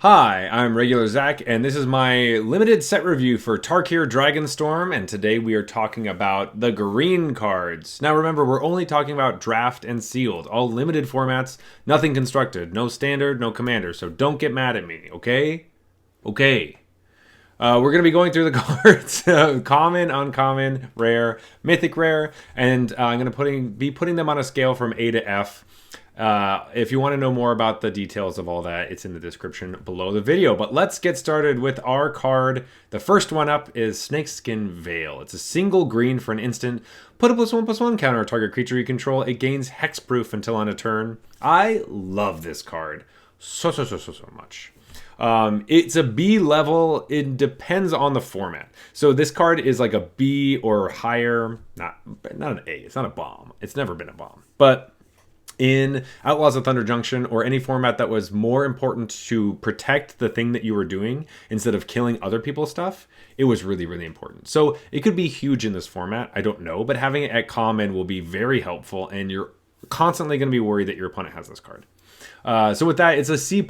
Hi, I'm Regular Zach, and this is my limited set review for Tarkir Dragonstorm, and today we are talking about the green cards. Now remember, we're only talking about draft and sealed, all limited formats, nothing constructed, no standard, no commander, so don't get mad at me, okay? Okay. We're going to be going through the cards, common, uncommon, rare, mythic rare, and I'm going to be putting them on a scale from A to F. If you want to know more about the details of all that, it's in the description below the video. But let's get started with our card. The first one up is Snakeskin Veil. It's a single green for an instant. Put a +1/+1 counter on a target creature you control. It gains hexproof until end of turn. I love this card so much. It's a B level. It depends on the format. So this card is like a B or higher. Not an A. It's not a bomb. It's never been a bomb. But in Outlaws of Thunder Junction or any format that was more important to protect the thing that you were doing instead of killing other people's stuff, it was really, really important. So it could be huge in this format. I don't know. But having it at common will be very helpful. And you're constantly going to be worried that your opponent has this card. So with that, it's a C+,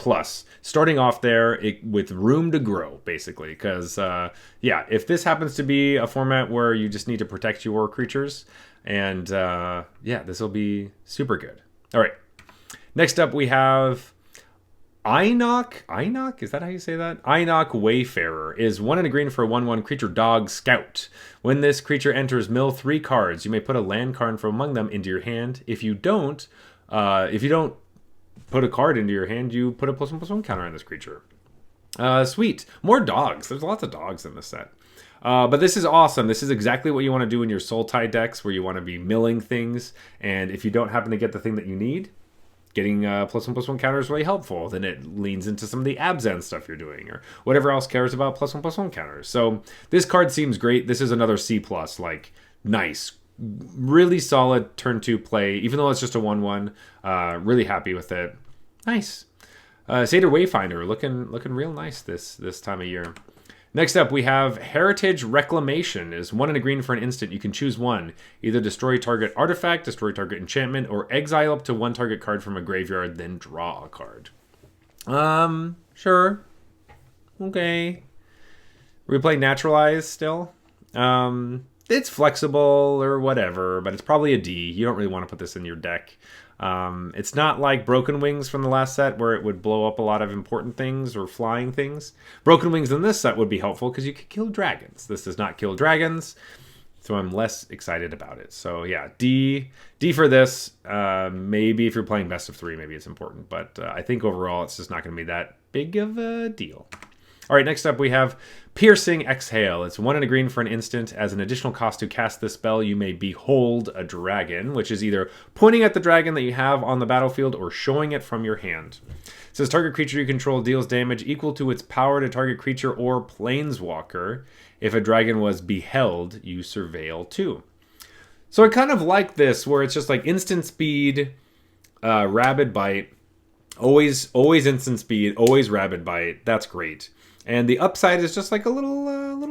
starting off there with room to grow, basically. Because, yeah, if this happens to be a format where you just need to protect your creatures, and, yeah, this will be super good. All right. Next up, we have Einok. Einok? Is that how you say that? Einok Wayfarer is 1 and a green for a 1/1 creature dog scout. When this creature enters mill 3 cards, you may put a land card from among them into your hand. If you don't put a card into your hand, you put a +1/+1 counter on this creature. Sweet. More dogs. There's lots of dogs in this set. But this is awesome. This is exactly what you want to do in your Soul Tie decks, where you want to be milling things. And if you don't happen to get the thing that you need, getting +1/+1 counter is really helpful. Then it leans into some of the Abzan stuff you're doing, or whatever else cares about +1/+1 counters. So this card seems great. This is another C+, like nice, really solid turn 2 play, even though it's just a 1/1. Really happy with it. Nice. Satyr Wayfinder looking real nice this time of year. Next up, we have Heritage Reclamation. Is 1 and a green for an instant. You can choose one. Either destroy target artifact, destroy target enchantment, or exile up to 1 target card from a graveyard, then draw a card. Sure. Okay. We play Naturalize still. It's flexible or whatever, but it's probably a D. You don't really want to put this in your deck. It's not like Broken Wings from the last set where it would blow up a lot of important things or flying things. Broken Wings in this set would be helpful because you could kill dragons. This does not kill dragons, so I'm less excited about it. So yeah, D for this. Maybe if you're playing best of 3, maybe it's important, but I think overall it's just not going to be that big of a deal. All right, next up we have Piercing Exhale. It's 1 and a green for an instant. As an additional cost to cast this spell, you may behold a dragon, which is either pointing at the dragon that you have on the battlefield or showing it from your hand. It says target creature you control deals damage equal to its power to target creature or planeswalker. If a dragon was beheld, you surveil 2. So I kind of like this, where it's just like instant speed, rabid bite, always instant speed, always rabid bite. That's great. And the upside is just like a little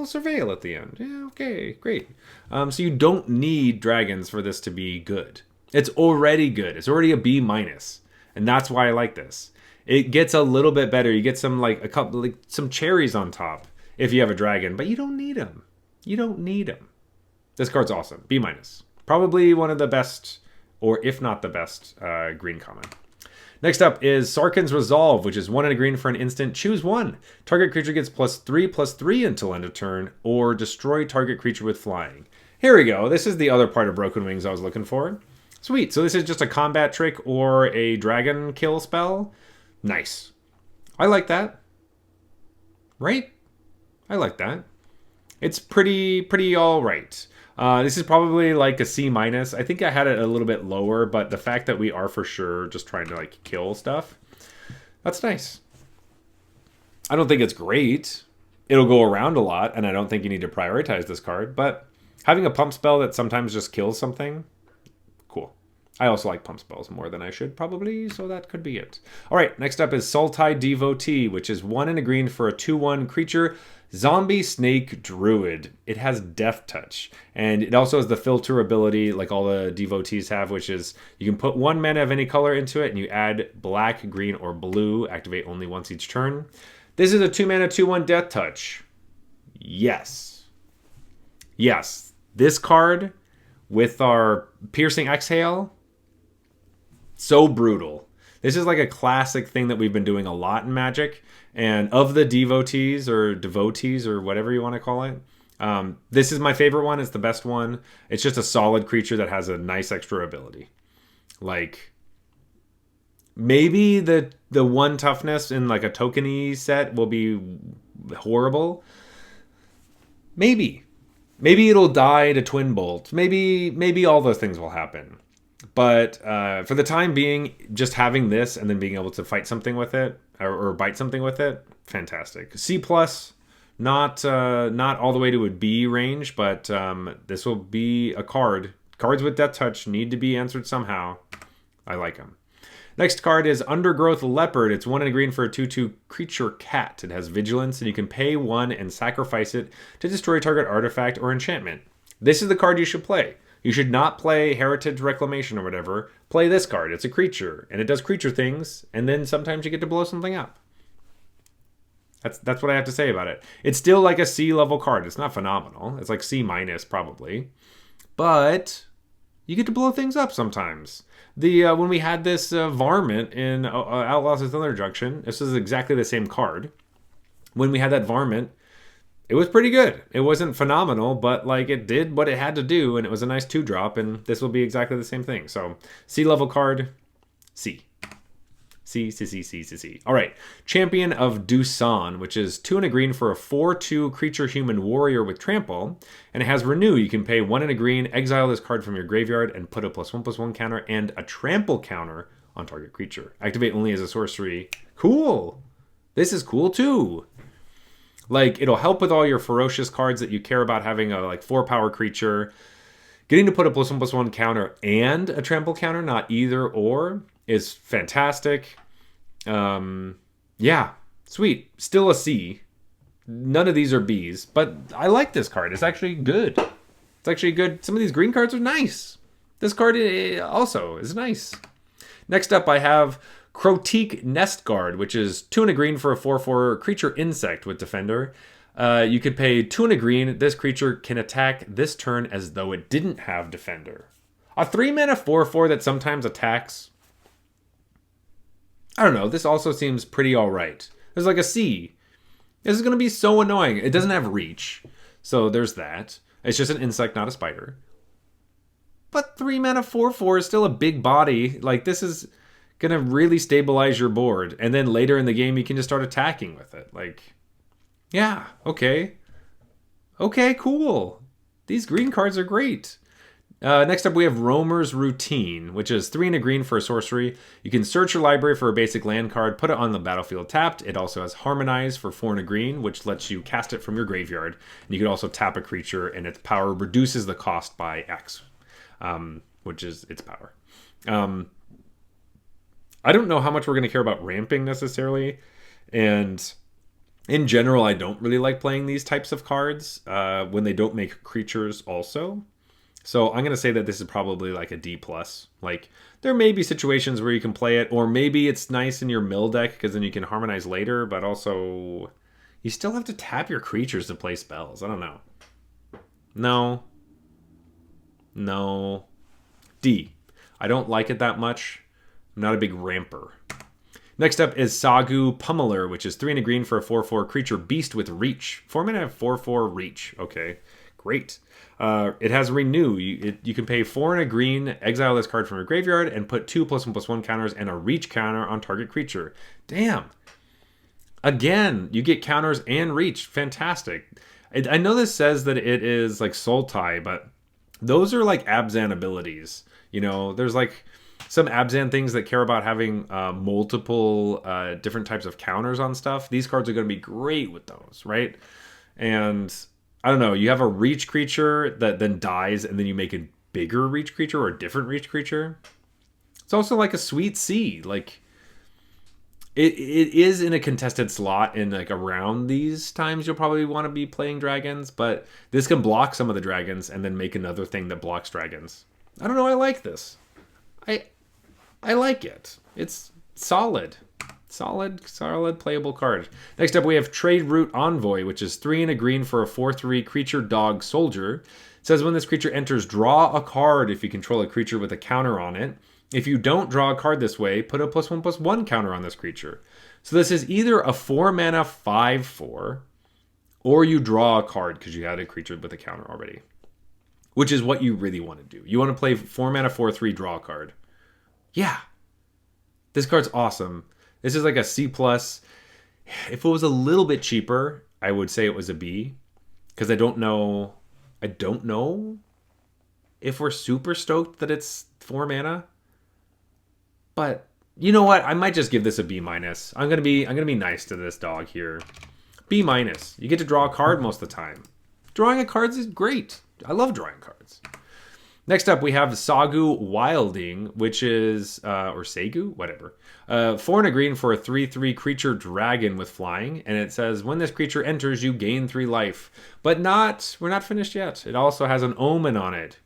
surveil at the end. Yeah, okay, great. So you don't need dragons for this to be good. It's already good. It's already a B-, and that's why I like this. It gets a little bit better. You get some some cherries on top if you have a dragon, but you don't need them. You don't need them. This card's awesome. B-. Probably one of the best, or if not the best, green common. Next up is Sarkhan's Resolve, which is 1 and a green for an instant. Choose one. Target creature gets +3/+3 until end of turn, or destroy target creature with flying. Here we go. This is the other part of Broken Wings I was looking for. Sweet. So this is just a combat trick or a dragon kill spell. Nice. I like that. Right? I like that. It's pretty all right. This is probably like a C-. I think I had it a little bit lower, but the fact that we are for sure just trying to like kill stuff, that's nice. I don't think it's great. It'll go around a lot, and I don't think you need to prioritize this card, but having a pump spell that sometimes just kills something, cool. I also like pump spells more than I should probably, so that could be it. All right, next up is Sultai Devotee, which is 1 and a green for a 2/1 creature. Zombie Snake Druid. It has Death Touch. And it also has the filter ability like all the devotees have, which is you can put 1 mana of any color into it and you add black, green, or blue. Activate only once each turn. This is a 2 mana 2/1 Death Touch. Yes. Yes. This card with our Piercing Exhale, so brutal. This is like a classic thing that we've been doing a lot in Magic. And of the devotees or whatever you want to call it, this is my favorite one. It's the best one. It's just a solid creature that has a nice extra ability. Like, maybe the 1 toughness in like a tokeny set will be horrible. Maybe it'll die to Twin Bolt. Maybe all those things will happen. But for the time being, just having this and then being able to fight something with it or bite something with it, fantastic. C+, not all the way to a B range, but this will be a card. Cards with Death Touch need to be answered somehow. I like them. Next card is Undergrowth Leopard. It's 1 and a green for a 2/2 creature cat. It has vigilance, and you can pay 1 and sacrifice it to destroy target artifact or enchantment. This is the card you should play. You should not play Heritage Reclamation or whatever. Play this card. It's a creature, and it does creature things, and then sometimes you get to blow something up. That's what I have to say about it. It's still like a C level card. It's not phenomenal. It's like C minus probably, but you get to blow things up sometimes. When we had this Varmint in Outlaws of Thunder Junction, this is exactly the same card. When we had that Varmint, it was pretty good. It wasn't phenomenal, but like it did what it had to do, and it was a nice 2-drop, and this will be exactly the same thing. So C level card, C. C. All right. Champion of Dusan, which is 2 and a green for a 4/2 creature human warrior with trample, and it has renew. You can pay 1 and a green, exile this card from your graveyard, and put a +1/+1 counter and a trample counter on target creature. Activate only as a sorcery. Cool. This is cool too. Like, it'll help with all your ferocious cards that you care about having a like 4-power creature. Getting to put a +1/+1 counter and a trample counter, not either or, is fantastic. Yeah, sweet. Still a C. None of these are Bs, but I like this card. It's actually good. It's actually good. Some of these green cards are nice. This card also is nice. Next up, I have Crotique Nest Guard, which is 2 and a green for a 4/4 creature insect with Defender. You could pay 2 and a green. This creature can attack this turn as though it didn't have Defender. A 3-mana 4/4 that sometimes attacks. I don't know. This also seems pretty alright. There's like a C. This is going to be so annoying. It doesn't have reach. So there's that. It's just an insect, not a spider. But 3-mana 4/4 is still a big body. Like, this is going to really stabilize your board. And then later in the game, you can just start attacking with it. Like, yeah, okay. Okay, cool. These green cards are great. Next up, we have Roamer's Routine, which is 3 and a green for a sorcery. You can search your library for a basic land card, put it on the battlefield tapped. It also has Harmonize for 4 and a green, which lets you cast it from your graveyard. And you can also tap a creature, and its power reduces the cost by X, which is its power. I don't know how much we're going to care about ramping necessarily. And in general, I don't really like playing these types of cards when they don't make creatures also. So I'm going to say that this is probably like a D+. Like, there may be situations where you can play it, or maybe it's nice in your mill deck because then you can harmonize later, but also you still have to tap your creatures to play spells. I don't know. No. D. I don't like it that much. I'm not a big ramper. Next up is Sagu Pummeler, which is 3 and a green for a 4/4 creature beast with reach. 4-mana 4/4 reach. Okay, great. It has renew. You can pay 4 and a green, exile this card from your graveyard, and put 2 +1/+1 counters and a reach counter on target creature. Damn. Again, you get counters and reach. Fantastic. I know this says that it is like Sultai, but those are like Abzan abilities. You know, there's like some Abzan things that care about having multiple different types of counters on stuff. These cards are going to be great with those, right? And I don't know, you have a reach creature that then dies, and then you make a bigger reach creature or a different reach creature. It's also like a sweet C. Like it is in a contested slot, and like around these times you'll probably want to be playing dragons, but this can block some of the dragons and then make another thing that blocks dragons. I don't know, I like this. I like it. It's solid. Solid playable card. Next up we have Trade Route Envoy, which is 3 and a green for a 4/3 creature dog soldier. It says when this creature enters, draw a card if you control a creature with a counter on it. If you don't draw a card this way, put a +1/+1 counter on this creature. So this is either a 4 mana 5/4, or you draw a card because you had a creature with a counter already, which is what you really want to do. You want to play 4 mana 4/3, draw a card. Yeah, this card's awesome. This is like a C+. If it was a little bit cheaper, I would say it was a B, because I don't know if we're super stoked that it's 4 mana. But you know what? I might just give this a B-. I'm gonna be nice to this dog here. B-. You get to draw a card most of the time. Drawing a card is great. I love drawing cards. Next up, we have Sagu Wilding, which is, or Segu, whatever. 4 and a green for a 3/3 creature dragon with flying. And it says, when this creature enters, you gain 3 life. But we're not finished yet. It also has an omen on it.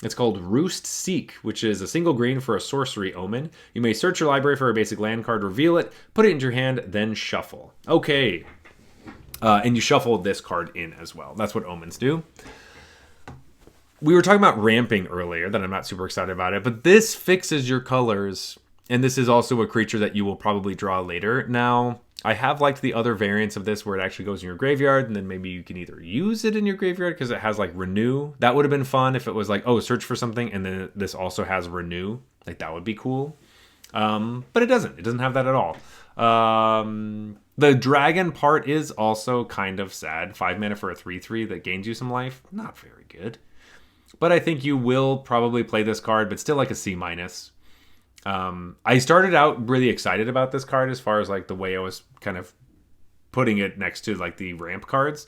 It's called Roost Seek, which is a single green for a sorcery omen. You may search your library for a basic land card, reveal it, put it into your hand, then shuffle. Okay. And you shuffle this card in as well. That's what omens do. We were talking about ramping earlier, that I'm not super excited about it, but this fixes your colors, and this is also a creature that you will probably draw later. Now, I have liked the other variants of this where it actually goes in your graveyard, and then maybe you can either use it in your graveyard because it has like renew. That would have been fun if it was like, oh, search for something, and then this also has renew. Like, that would be cool. But it doesn't. It doesn't have that at all. The dragon part is also kind of sad. 5 mana for a 3/3 that gains you some life. Not very good. But I think you will probably play this card, but still like a C-. I started out really excited about this card as far as like the way I was kind of putting it next to like the ramp cards.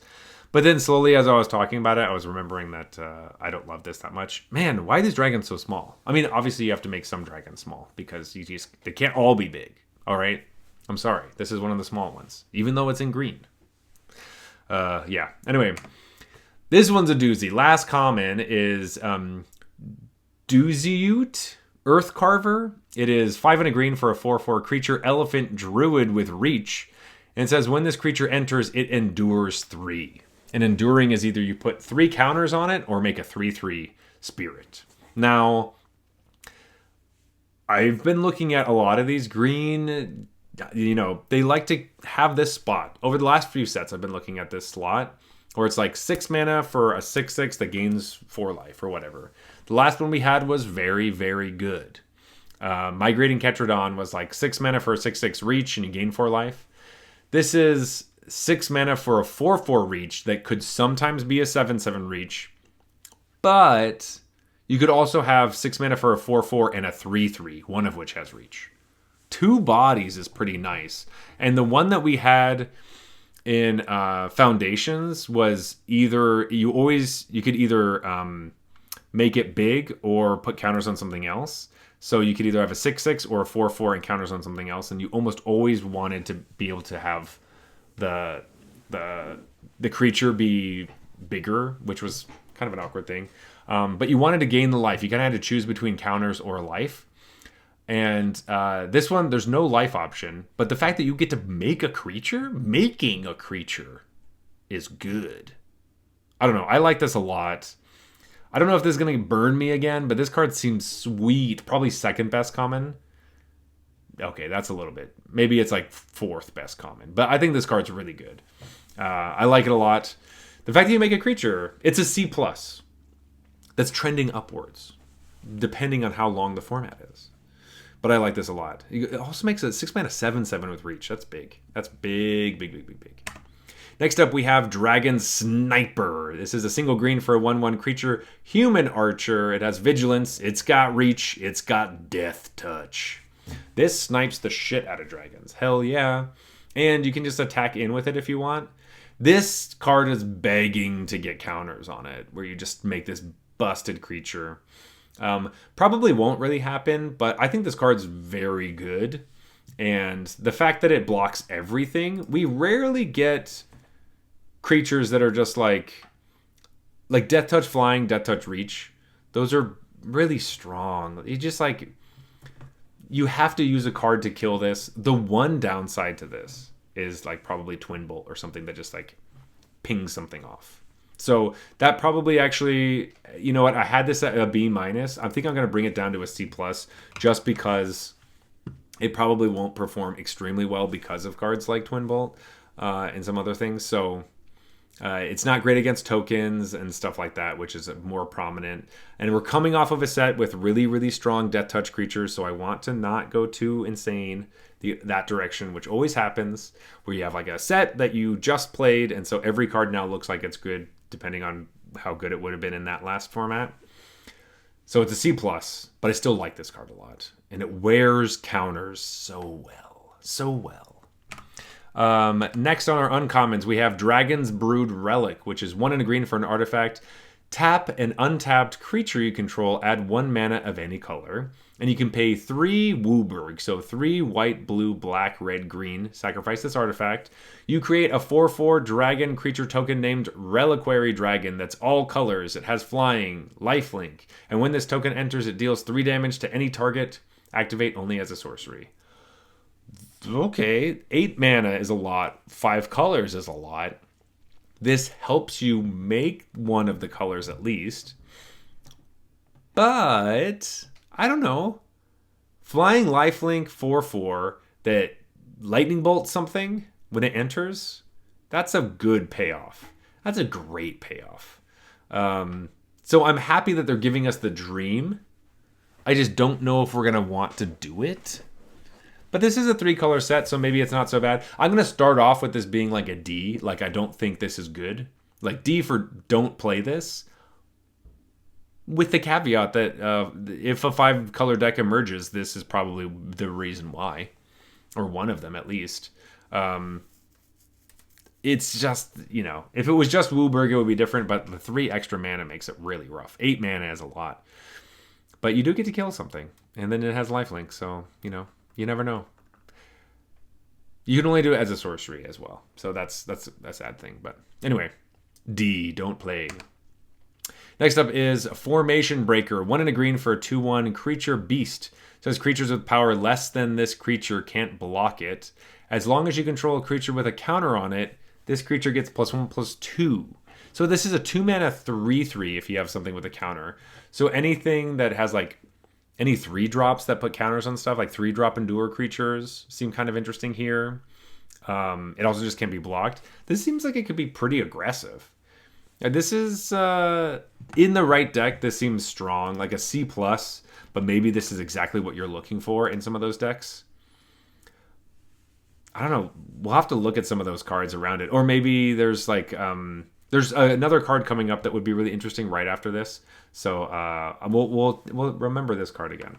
But then slowly as I was talking about it, I was remembering that I don't love this that much. Man, why are these dragons so small? I mean, obviously you have to make some dragons small because they can't all be big. All right? I'm sorry. This is one of the small ones, even though it's in green. Yeah. Anyway, this one's a doozy. Last common is Dooziute Earth Carver. It is 5 and a green for a 4/4 creature elephant druid with reach. And it says when this creature enters, it endures 3. And enduring is either you put 3 counters on it or make a 3/3 spirit. Now, I've been looking at a lot of these green, they like to have this spot. Over the last few sets, I've been looking at this slot where it's like 6 mana for a 6/6 that gains 4 life or whatever. The last one we had was very, very good. Migrating Ketrodon was like 6 mana for a 6/6 reach and you gain 4 life. This is 6 mana for a 4/4 reach that could sometimes be a 7/7 reach. But you could also have 6 mana for a 4/4 and a 3/3, one of which has reach. 2 bodies is pretty nice. And the one that we had in Foundations was either you could either make it big or put counters on something else. So you could either have a 6/6 or a 4/4 and counters on something else, and you almost always wanted to be able to have the creature be bigger, which was kind of an awkward thing. But you wanted to gain the life. You kind of had to choose between counters or life. And this one, there's no life option. But the fact that you get to make a creature, making a creature is good. I don't know. I like this a lot. I don't know if this is going to burn me again, but this card seems sweet. Probably second best common. Okay, that's a little bit. Maybe it's like 4th best common. But I think this card's really good. I like it a lot. The fact that you make a creature, it's a C+. That's trending upwards, depending on how long the format is. But I like this a lot. It also makes a 6 mana 7/7 with reach. That's big. That's big, big, big, big, big. Next up, we have Dragon Sniper. This is a single green for a 1/1 creature. Human archer. It has vigilance. It's got reach. It's got death touch. This snipes the shit out of dragons. Hell yeah. And you can just attack in with it if you want. This card is begging to get counters on it, where you just make this busted creature. Probably won't really happen, but I think this card's very good. And the fact that it blocks everything, we rarely get creatures that are just like Death Touch Flying, Death Touch Reach. Those are really strong. You just like, you have to use a card to kill this. The one downside to this is like probably Twin Bolt or something that just like pings something off. So that probably actually, you know what? I had this at a B minus. I think I'm going to bring it down to a C plus just because it probably won't perform extremely well because of cards like Twin Bolt and some other things. So it's not great against tokens and stuff like that, which is more prominent. And we're coming off of a set with really, really strong Death Touch creatures, so I want to not go too insane that direction, which always happens, where you have like a set that you just played, and so every card now looks like it's good, depending on how good it would have been in that last format. So it's a C+, but I still like this card a lot. And it wears counters so well. So well. Next on our uncommons, we have Dragon's Brood Relic, which is 1 and a green for an artifact. Tap an untapped creature you control, add 1 mana of any color. And you can pay 3 Wooburg, so 3 white, blue, black, red, green. Sacrifice this artifact. You create a 4/4 dragon creature token named Reliquary Dragon that's all colors. It has flying, lifelink. And when this token enters, it deals 3 damage to any target. Activate only as a sorcery. Okay, 8 mana is a lot. 5 colors is a lot. This helps you make one of the colors at least. But I don't know. Flying lifelink 4/4 that lightning bolts something when it enters, that's a good payoff. That's a great payoff. So I'm happy that they're giving us the dream. I just don't know if we're going to want to do it. But this is a 3-color set, so maybe it's not so bad. I'm going to start off with this being like a D. Like, I don't think this is good. Like, D for don't play this. With the caveat that if a 5-color deck emerges, this is probably the reason why. Or one of them, at least. It's just, you know, if it was just Wooburg, it would be different. But the 3 extra mana makes it really rough. 8 mana is a lot. But you do get to kill something. And then it has lifelink, so, you know. You never know. You can only do it as a sorcery as well. So that's a sad thing. But anyway, D, don't play. Next up is Formation Breaker. 1 and a green for a 2/1 creature beast. It says creatures with power less than this creature can't block it. As long as you control a creature with a counter on it, this creature gets +1/+2. So this is a 2 mana 3/3 if you have something with a counter. So anything that has like any 3-drops that put counters on stuff, like 3-drop Endure creatures, seem kind of interesting here. It also just can't be blocked. This seems like it could be pretty aggressive. This is, in the right deck, this seems strong, like a C+, but maybe this is exactly what you're looking for in some of those decks. I don't know. We'll have to look at some of those cards around it. Or maybe there's like... there's another card coming up that would be really interesting right after this. So we'll remember this card again.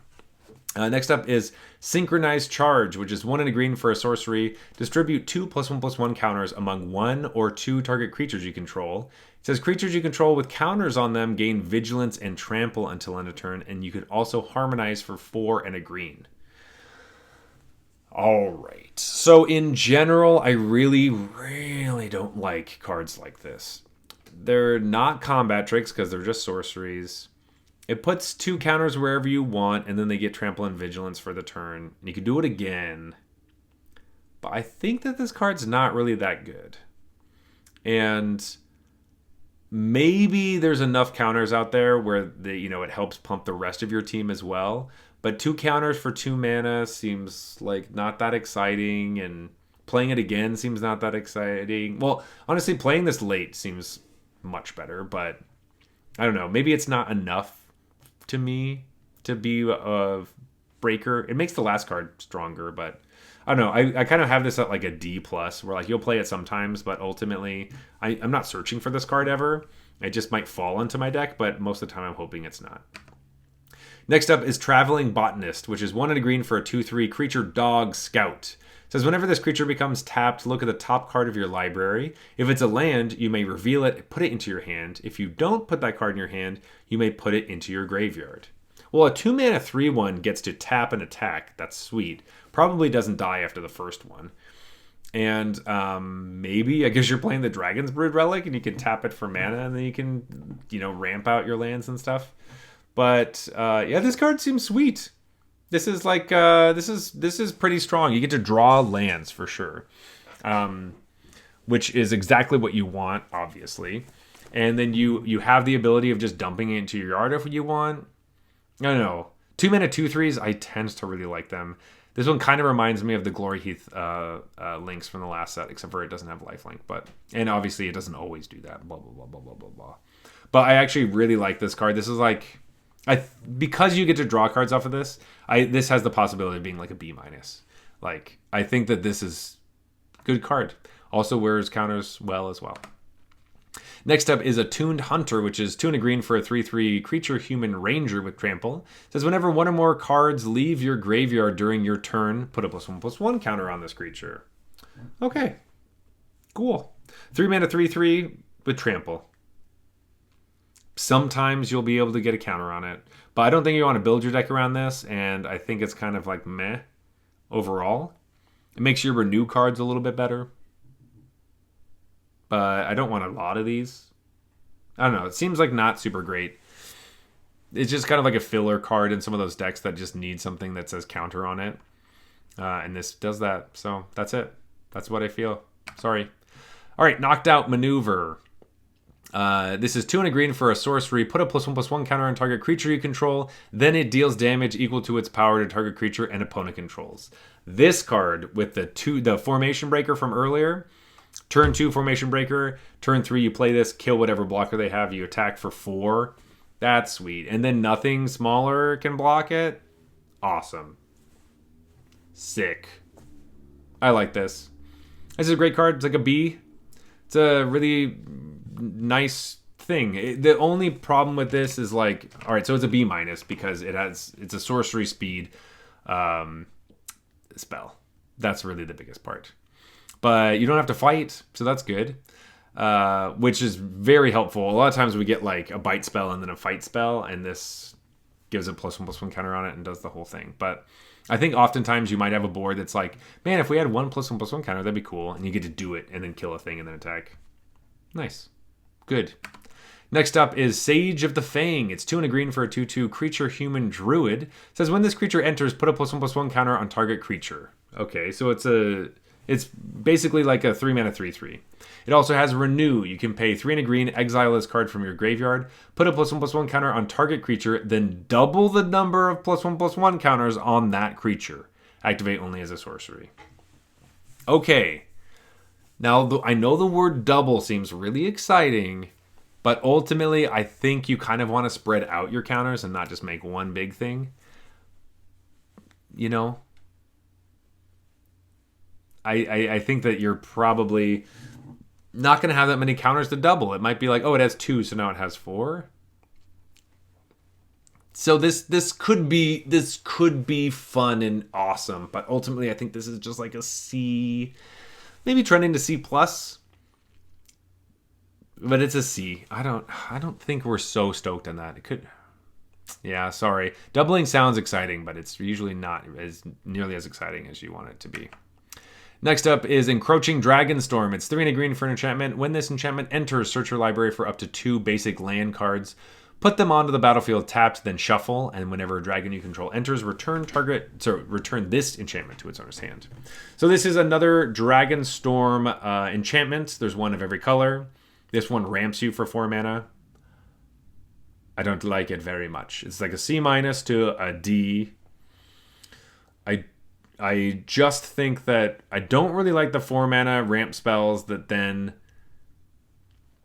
Next up is Synchronized Charge, which is 1 and a green for a sorcery. Distribute 2 +1/+1 counters among 1 or 2 target creatures you control. It says creatures you control with counters on them gain Vigilance and Trample until end of turn, and you can also Harmonize for 4 and a green. All right. So in general, I really, really don't like cards like this. They're not combat tricks because they're just sorceries. It puts 2 counters wherever you want, and then they get Trample and Vigilance for the turn. And you can do it again. But I think that this card's not really that good. And maybe there's enough counters out there where it helps pump the rest of your team as well. But 2 counters for 2 mana seems like not that exciting, and playing it again seems not that exciting. Well, honestly, playing this late seems much better, but I don't know. Maybe it's not enough to me to be a breaker. It makes the last card stronger, but I don't know. I kind of have this at like a D+, where like you'll play it sometimes, but ultimately I'm not searching for this card ever. It just might fall into my deck, but most of the time I'm hoping it's not. Next up is Traveling Botanist, which is 1 and a green for a 2/3 creature dog scout. It says whenever this creature becomes tapped, look at the top card of your library. If it's a land, you may reveal it, put it into your hand. If you don't put that card in your hand, you may put it into your graveyard. Well, a 2-mana 3/1 gets to tap and attack. That's sweet. Probably doesn't die after the first one. And maybe, I guess you're playing the Dragon's Brood Relic and you can tap it for mana and then you can, ramp out your lands and stuff. But yeah, this card seems sweet. This is like, this is pretty strong. You get to draw lands for sure. Which is exactly what you want, obviously. And then you have the ability of just dumping it into your yard if you want. I don't know. 2-mana 2/3s, I tend to really like them. This one kind of reminds me of the Glory Heath links from the last set, except for it doesn't have lifelink. And obviously it doesn't always do that. Blah, blah, blah, blah, blah, blah, blah. But I actually really like this card. This is like, because you get to draw cards off of this, this has the possibility of being like a B-. Like, I think that this is a good card. Also wears counters well as well. Next up is a Tuned Hunter, which is 2 and a green for a 3/3 creature human ranger with trample. It says whenever one or more cards leave your graveyard during your turn, put a +1/+1 counter on this creature. Okay. Cool. 3-mana 3/3 with trample. Sometimes you'll be able to get a counter on it. But I don't think you want to build your deck around this, and I think it's kind of like meh overall. It makes your renew cards a little bit better. But I don't want a lot of these. I don't know. It seems like not super great. It's just kind of like a filler card in some of those decks that just need something that says counter on it. And this does that. So that's it. That's what I feel. Sorry. All right. Knocked Out Maneuver. This is 2 and a green for a sorcery. Put a +1/+1 counter on target creature you control. Then it deals damage equal to its power to target creature and opponent controls. This card with the Formation Breaker from earlier. Turn 2, Formation Breaker. Turn 3, you play this, kill whatever blocker they have. You attack for 4. That's sweet. And then nothing smaller can block it. Awesome. Sick. I like this. This is a great card. It's like a B. It's a really nice thing. The only problem with this is like, all right, so it's a B- because it's a sorcery speed spell. That's really the biggest part. But you don't have to fight, so that's good. Which is very helpful. A lot of times we get like a bite spell and then a fight spell, and this gives a +1/+1 counter on it and does the whole thing. But I think oftentimes you might have a board that's like, man, if we had one +1/+1 counter, that'd be cool. And you get to do it and then kill a thing and then attack. Nice. Good. Next up is Sage of the Fang. It's 2 and a green for a 2/2 creature human druid. It says when this creature enters, put a +1/+1 counter on target creature. Okay, so it's basically like a 3-mana 3/3. It also has Renew. You can pay 3 and a green, exile this card from your graveyard, put a +1/+1 counter on target creature, then double the number of +1/+1 counters on that creature. Activate only as a sorcery. Okay. Now, I know the word double seems really exciting, but ultimately, I think you kind of want to spread out your counters and not just make one big thing. You know? I think that you're probably not going to have that many counters to double. It might be like, oh, it has 2, so now it has 4. So this could be fun and awesome, but ultimately I think this is just like a C, maybe trending to C+. But it's a C. I don't think we're so stoked on that. It could. Yeah, sorry. Doubling sounds exciting, but it's usually not as nearly as exciting as you want it to be. Next up is Encroaching Dragonstorm. It's 3 and a green for an enchantment. When this enchantment enters, search your library for up to 2 basic land cards. Put them onto the battlefield tapped, then shuffle. And whenever a dragon you control enters, return this enchantment to its owner's hand. So this is another Dragonstorm enchantment. There's one of every color. This one ramps you for 4 mana. I don't like it very much. It's like a C- to a D. I just think that I don't really like the 4 mana ramp spells that then,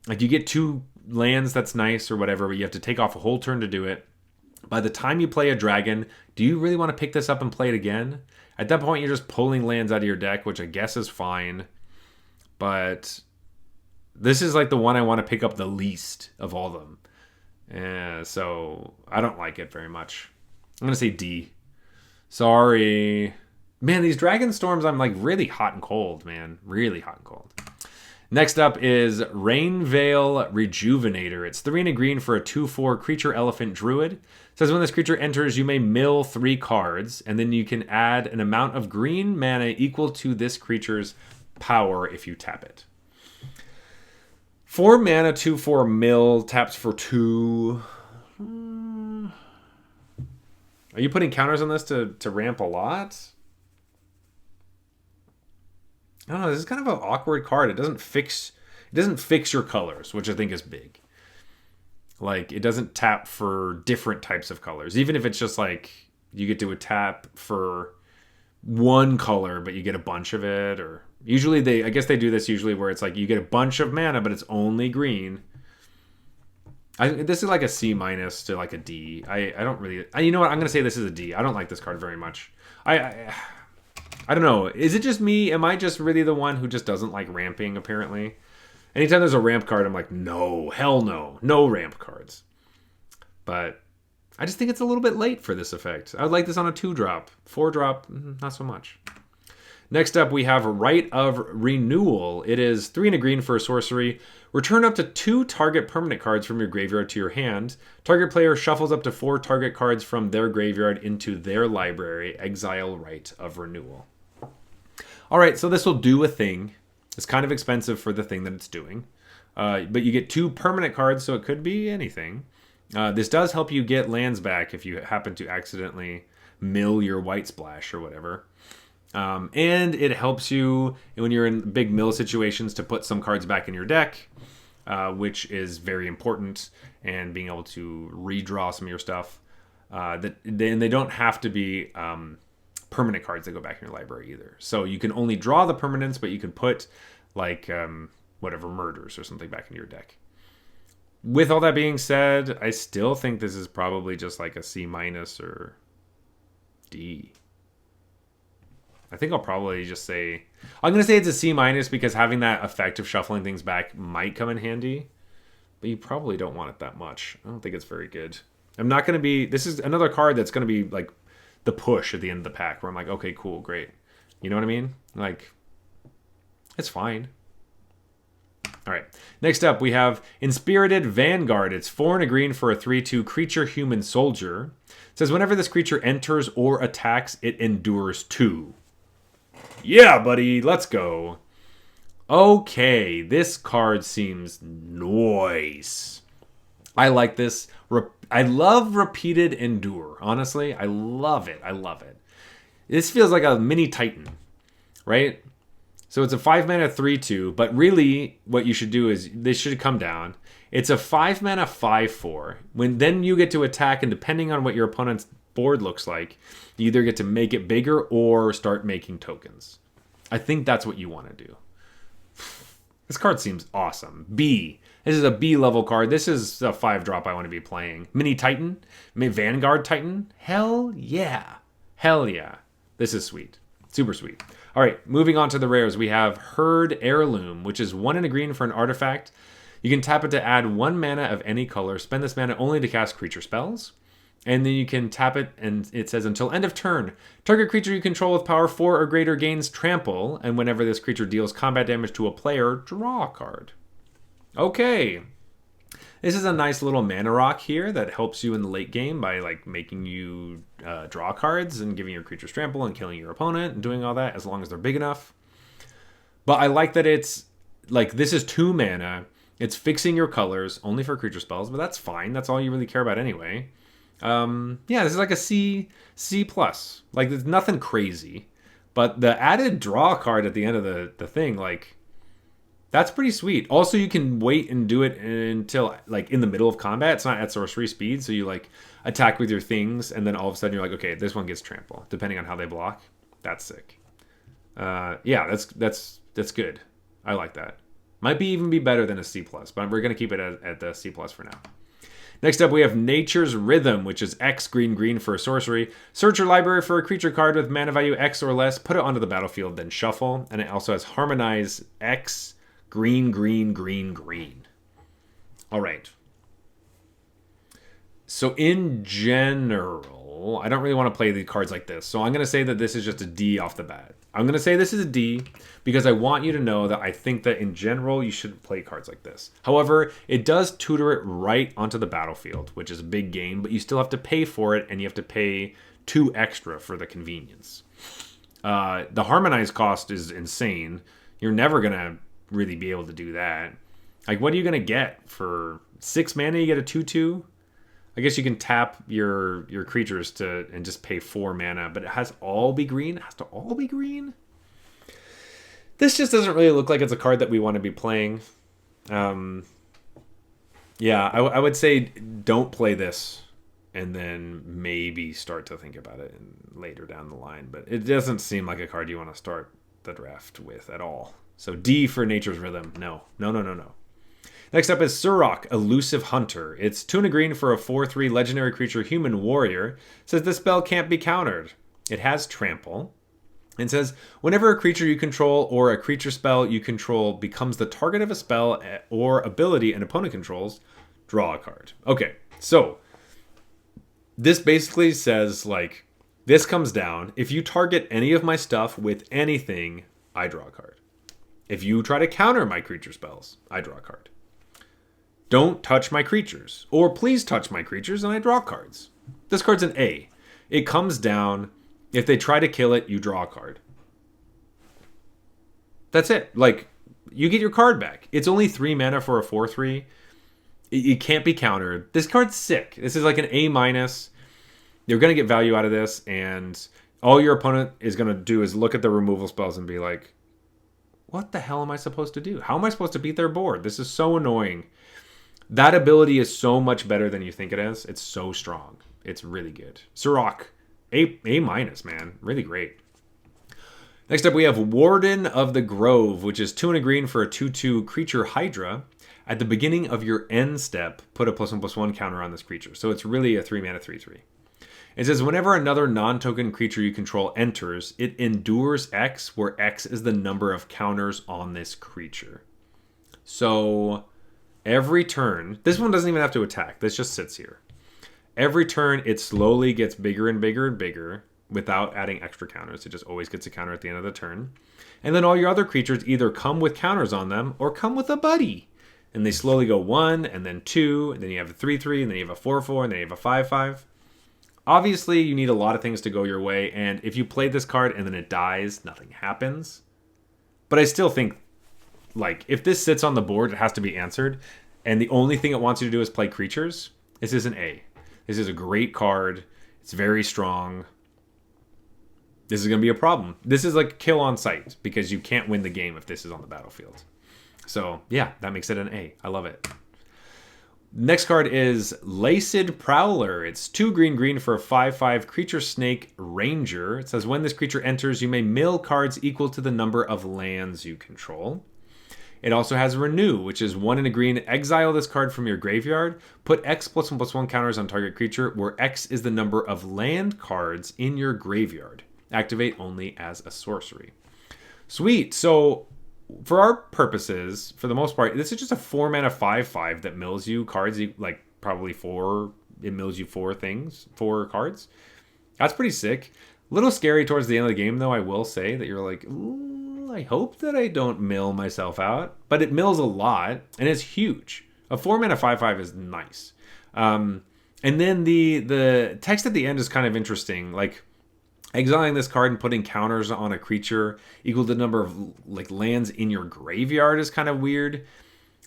like, you get 2 lands, that's nice or whatever, but you have to take off a whole turn to do it. By the time you play a dragon, do you really want to pick this up and play it again? At that point, you're just pulling lands out of your deck, which I guess is fine. But this is like the one I want to pick up the least of all of them. So I don't like it very much. I'm going to say D. Sorry. Man, these Dragonstorms, I'm like really hot and cold, man. Really hot and cold. Next up is Rainveil Rejuvenator. It's 3 and a green for a 2/4 creature elephant druid. It says when this creature enters, you may mill 3 cards, and then you can add an amount of green mana equal to this creature's power if you tap it. 4 mana, 2/4 mill, taps for 2. Are you putting counters on this to ramp a lot? I don't know. This is kind of an awkward card. It doesn't fix your colors, which I think is big. Like, it doesn't tap for different types of colors. Even if it's just like you get to a tap for one color, but you get a bunch of it. Or usually I guess they do this usually where it's like you get a bunch of mana, but it's only green. This is like a C- to like a D. I don't really... you know what? I'm going to say this is a D. I don't like this card very much. I don't know. Is it just me? Am I just really the one who just doesn't like ramping, apparently? Anytime there's a ramp card, I'm like, no, hell no. No ramp cards. But I just think it's a little bit late for this effect. I would like this on a 2-drop. 4-drop, not so much. Next up, we have Rite of Renewal. It is 3 and a green for a sorcery. Return up to 2 target permanent cards from your graveyard to your hand. Target player shuffles up to 4 target cards from their graveyard into their library. Exile Rite of Renewal. All right, so this will do a thing. It's kind of expensive for the thing that it's doing. But you get 2 permanent cards, so it could be anything. This does help you get lands back if you happen to accidentally mill your White Splash or whatever. And it helps you when you're in big mill situations to put some cards back in your deck, which is very important, and being able to redraw some of your stuff. They don't have to be permanent cards that go back in your library either. So you can only draw the permanents, but you can put like whatever murders or something back into your deck. With all that being said, I still think this is probably just like a C- or D. I think I'll probably just say... I'm going to say it's a C- because having that effect of shuffling things back might come in handy. But you probably don't want it that much. I don't think it's very good. I'm not going to be... This is another card that's going to be like the push at the end of the pack where I'm like, okay, cool, great. You know what I mean? Like, it's fine. All right. Next up, we have Inspirited Vanguard. It's 4 and a green for a 3/2 creature human soldier. It says whenever this creature enters or attacks, it endures 2. Yeah, buddy, let's go. Okay, this card seems nice. I like this. I love repeated endure. Honestly, I love it. I love it. This feels like a mini Titan, right? So it's a 5 mana 3/2, but really what you should do is this should come down. It's a 5 mana 5/4. Then you get to attack, and depending on what your opponent's board looks like, you either get to make it bigger or start making tokens. I think that's what you want to do. This card seems awesome. B. This is a B level card. This is a 5-drop I want to be playing. Mini Titan? Vanguard Titan? Hell yeah. Hell yeah. This is sweet. Super sweet. All right, moving on to the rares. We have Herd Heirloom, which is 1 and a green for an artifact. You can tap it to add 1 mana of any color. Spend this mana only to cast creature spells. And then you can tap it, and it says, until end of turn, target creature you control with power 4 or greater gains trample, and whenever this creature deals combat damage to a player, draw a card. Okay. This is a nice little mana rock here that helps you in the late game by like making you draw cards and giving your creatures trample and killing your opponent and doing all that as long as they're big enough. But I like that it's like, this is 2 mana. It's fixing your colors only for creature spells, but that's fine. That's all you really care about anyway. Yeah, this is like a C+. Like, there's nothing crazy, but the added draw card at the end of the thing, like, that's pretty sweet. Also, you can wait and do it until like in the middle of combat. It's not at sorcery speed, so you like attack with your things, and then all of a sudden you're like, okay, this one gets trample, depending on how they block. That's sick. Yeah, that's good. I like that. Might even be better than a C+, but we're gonna keep it at the C+ for now. Next up, we have Nature's Rhythm, which is X green for a sorcery. Search your library for a creature card with mana value X or less, put it onto the battlefield, then shuffle. And it also has Harmonize X green. All right. So in general, no, I don't really want to play the cards like this. So I'm going to say that this is just a D off the bat. I'm going to say this is a D because I want you to know that I think that in general you should play cards like this. However, it does tutor it right onto the battlefield, which is a big gain, but you still have to pay for it, and you have to pay 2 extra for the convenience. The harmonized cost is insane. You're never going to really be able to do that. Like, what are you going to get? For 6 mana, you get a 2/2? I guess you can tap your creatures and just pay 4 mana, but it has all be green? It has to all be green? This just doesn't really look like it's a card that we want to be playing. Yeah, I would say don't play this and then maybe start to think about it later down the line. But it doesn't seem like a card you want to start the draft with at all. So D for Nature's Rhythm. No. Next up is Surok, Elusive Hunter. It's 2 and a green for a 4/3 legendary creature human warrior. It says this spell can't be countered. It has trample. And says, whenever a creature you control or a creature spell you control becomes the target of a spell or ability an opponent controls, draw a card. Okay, so this basically says, like, this comes down. If you target any of my stuff with anything, I draw a card. If you try to counter my creature spells, I draw a card. Don't touch my creatures. Or please touch my creatures and I draw cards. This card's an A. It comes down. If they try to kill it, you draw a card. That's it. Like, you get your card back. It's only 3 mana for a 4/3. It can't be countered. This card's sick. This is like an A-. You're going to get value out of this, and all your opponent is going to do is look at the removal spells and be like, what the hell am I supposed to do? How am I supposed to beat their board? This is so annoying. That ability is so much better than you think it is. It's so strong. It's really good. Surok, A-, man. Really great. Next up, we have Warden of the Grove, which is 2 and a green for a 2/2 creature Hydra. At the beginning of your end step, put a +1/+1 counter on this creature. So it's really a 3 mana 3/3. It says, whenever another non-token creature you control enters, it endures X, where X is the number of counters on this creature. So every turn, this one doesn't even have to attack. This just sits here. Every turn, it slowly gets bigger and bigger and bigger without adding extra counters. It just always gets a counter at the end of the turn. And then all your other creatures either come with counters on them or come with a buddy. And they slowly go 1, and then 2, and then you have a 3/3, and then you have a 4/4, and then you have a 5/5. Obviously, you need a lot of things to go your way, and if you play this card and then it dies, nothing happens. But I still think, like, if this sits on the board, it has to be answered, and the only thing it wants you to do is play creatures, this is an A. This is a great card. It's very strong. This is going to be a problem. This is like kill on sight, because you can't win the game if this is on the battlefield. So, yeah, that makes it an A. I love it. Next card is Laced Prowler. It's 2 green for a 5/5 creature snake ranger. It says when this creature enters, you may mill cards equal to the number of lands you control. It also has Renew, which is 1 and a green. Exile this card from your graveyard. Put X +1/+1 counters on target creature, where X is the number of land cards in your graveyard. Activate only as a sorcery. Sweet. So for our purposes, for the most part, this is just a 4 mana 5/5 that mills you cards, like probably 4. It mills you 4 cards. That's pretty sick. A little scary towards the end of the game, though, I will say, that you're like, ooh, I hope that I don't mill myself out. But it mills a lot, and it's huge. A 4 mana 5/5 is nice. And then the text at the end is kind of interesting. Like, exiling this card and putting counters on a creature equal to the number of like lands in your graveyard is kind of weird.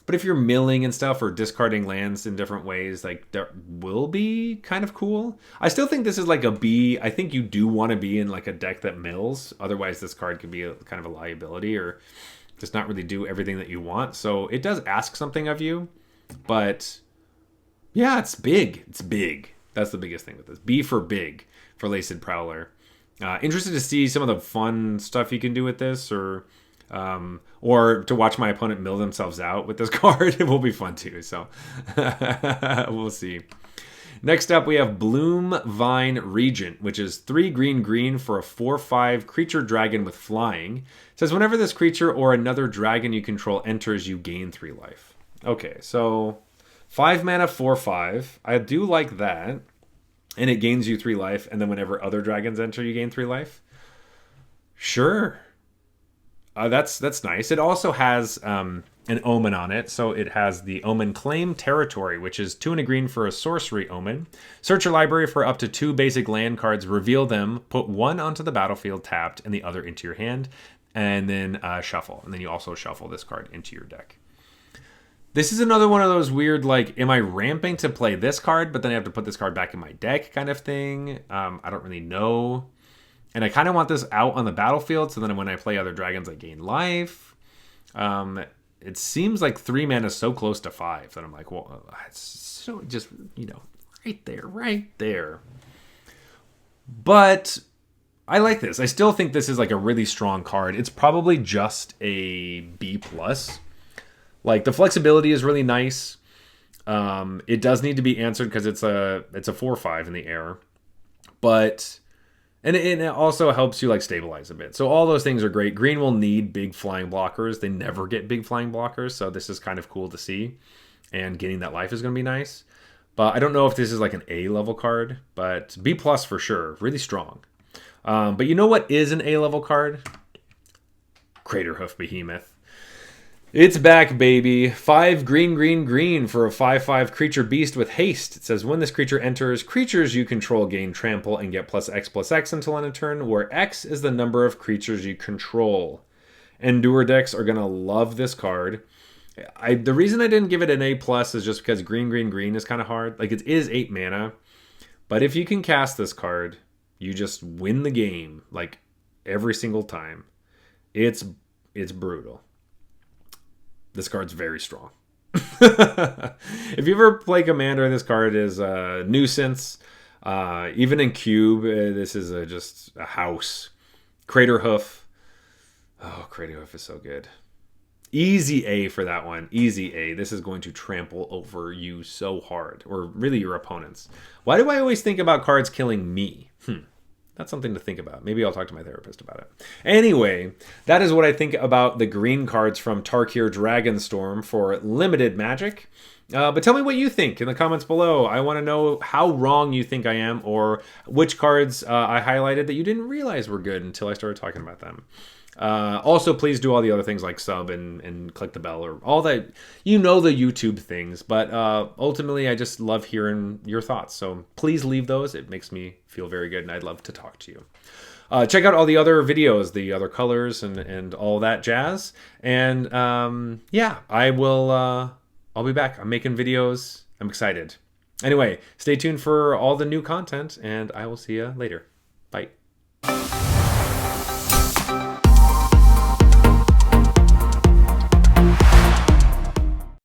But if you're milling and stuff or discarding lands in different ways, like, that will be kind of cool. I still think this is like a B. I think you do want to be in like a deck that mills. Otherwise, this card could be kind of a liability or just not really do everything that you want. So it does ask something of you. But yeah, it's big. It's big. That's the biggest thing with this. B for big for Laced Prowler. Interested to see some of the fun stuff you can do with this, or to watch my opponent mill themselves out with this card. It will be fun too, so we'll see. Next up, we have Bloom Vine Regent, which is 3 green for a 4/5 creature dragon with flying. It says whenever this creature or another dragon you control enters, you gain 3 life. Okay, so 5 mana 4/5. I do like that. and it gains you 3 life, and then whenever other dragons enter, you gain 3 life. Sure. That's nice. It also has an omen on it. So it has the omen Claim Territory, which is 2 and a green for a sorcery omen. Search your library for up to 2 basic land cards, reveal them, put 1 onto the battlefield tapped and the other into your hand, and then shuffle. And then you also shuffle this card into your deck. This is another one of those weird, like, am I ramping to play this card, but then I have to put this card back in my deck kind of thing? I don't really know. And I kind of want this out on the battlefield, so then when I play other dragons, I gain life. It seems like 3 mana is so close to 5 that I'm like, well, it's so just, right there. But I like this. I still think this is like a really strong card. It's probably just a B+. Like, the flexibility is really nice. It does need to be answered because it's a 4/5 in the air. But... And it also helps you like stabilize a bit. So all those things are great. Green will need big flying blockers. They never get big flying blockers. So this is kind of cool to see. And getting that life is going to be nice. But I don't know if this is like an A level card. But B+ for sure. Really strong. But you know what is an A level card? Craterhoof Behemoth. It's back, baby. 5 green for a 5/5 creature beast with haste. It says when this creature enters, creatures you control gain trample and get +X until end of turn, where X is the number of creatures you control. Endure decks are going to love this card. The reason I didn't give it an A+ is just because green is kind of hard. Like, it is 8 mana. But if you can cast this card, you just win the game, like, every single time. It's brutal. This card's very strong. If you ever play Commander, this card is a nuisance. Even in Cube, this is just a house. Craterhoof. Oh, Craterhoof is so good. Easy A for that one. Easy A. This is going to trample over you so hard. Or really your opponents. Why do I always think about cards killing me? That's something to think about. Maybe I'll talk to my therapist about it. Anyway, that is what I think about the green cards from Tarkir Dragonstorm for limited Magic. But tell me what you think in the comments below. I want to know how wrong you think I am, or which cards I highlighted that you didn't realize were good until I started talking about them. Also, please do all the other things like sub and click the bell or all that, the YouTube things. But ultimately, I just love hearing your thoughts. So please leave those. It makes me feel very good, and I'd love to talk to you. Check out all the other videos, the other colors, and all that jazz. And yeah, I'll be back. I'm making videos. I'm excited. Anyway, stay tuned for all the new content, and I will see you later. Bye.